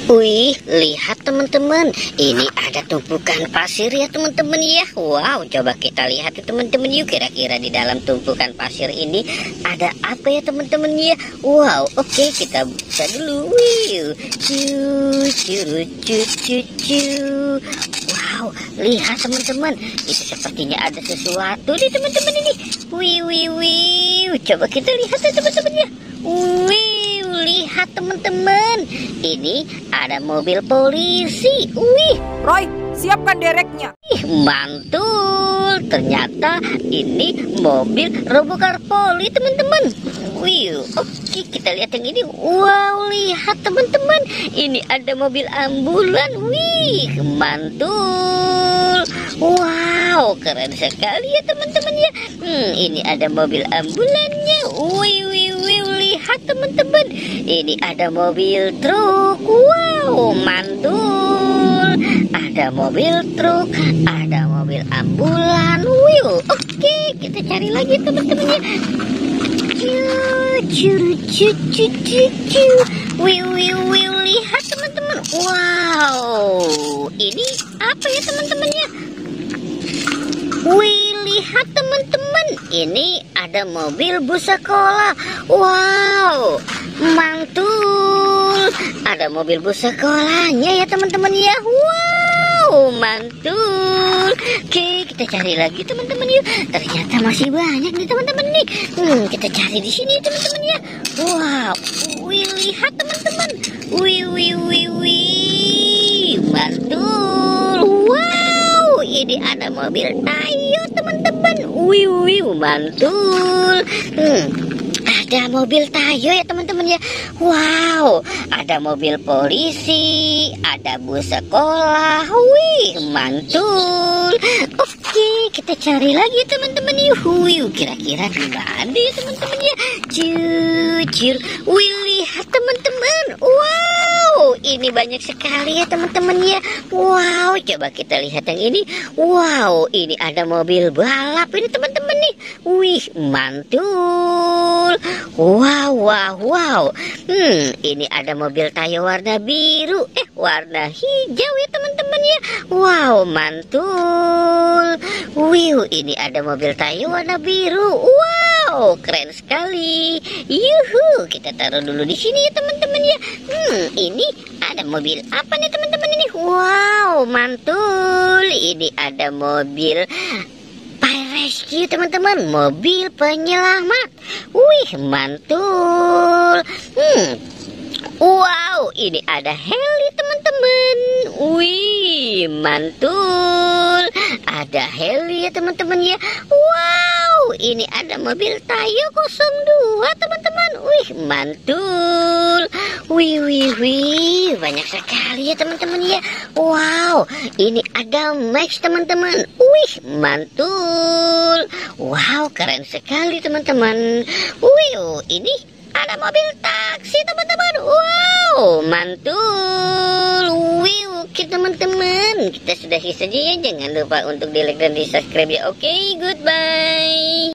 Wih, lihat teman-teman, ini ada tumpukan pasir ya teman-teman ya. Wow, coba kita lihat ya teman-teman yuk, kira-kira di dalam tumpukan pasir ini ada apa ya teman-teman ya. Wow, oke, kita buka dulu. Wih, wow, lihat teman-teman, itu sepertinya ada sesuatu nih teman-teman ini. Wih, coba kita lihat ya teman-teman ya. Wih, lihat teman-teman, ini ada mobil polisi. Wih, Roy, siapkan dereknya. mantul. Ternyata ini mobil Robokar Poli teman-teman. Wih, oke, kita lihat yang ini. Wow, lihat teman-teman, ini ada mobil ambulan. Wih, mantul. Wow, keren sekali ya teman-teman ya. Ini ada mobil ambulannya. Wih, lihat teman-teman, ini ada mobil truk. Wow, mantul. Ada mobil truk, ada mobil ambulan. Wih, oke, kita cari lagi teman-teman ya. Wih, lihat teman-teman. Wow, ini apa ya teman-teman ya? Wih, lihat teman-teman, ini ada mobil bus sekolah. Wow, mantul. Ada mobil bus sekolahnya ya teman-teman ya. Wow, mantul. Oke, kita cari lagi teman-teman yuk. Ternyata masih banyak nih teman-teman nih. Kita cari di sini teman-teman ya. Wow, wih, lihat teman-teman. Wih, mantul. Wow, ini ada mobil Tayo teman-teman. Wih, mantul. Ada mobil Tayo ya teman-teman ya. Wow, ada mobil polisi, ada bus sekolah. Wih, mantul. Oke, kita cari lagi teman-teman yuk. Wih, kira-kira di mana ya teman-teman ya? Wih, lihat teman-teman. Wow, ini banyak sekali ya teman-teman ya. Wow, coba kita lihat yang ini. Wow, ini ada mobil balap ini teman-teman nih. Wih, mantul. Wow. Ini ada mobil Tayo warna biru, warna hijau ya teman-teman ya. Wow, mantul. Wih, ini ada mobil Tayo warna biru. Wow, keren sekali. Yuhu, kita taruh dulu di sini ya teman-teman ya. Ini ada mobil apa nih teman-teman ini? Wow, mantul. Ini ada mobil rescue teman-teman, mobil penyelamat. Wih, mantul. Wow, ini ada heli teman-teman. Wih, mantul. Ada heli ya teman-teman ya. Wow, ini ada mobil Tayo 02 teman-teman. Wih, mantul. Wih, banyak sekali ya teman-teman ya. Wow, ini ada Max teman-teman. Wih, mantul. Wow, keren sekali teman-teman. Wih, ini ada mobil taksi teman-teman. Wow, mantul. Wih, oke teman-teman, kita sudahi saja ya. Jangan lupa untuk di like dan di subscribe ya. Oke, goodbye.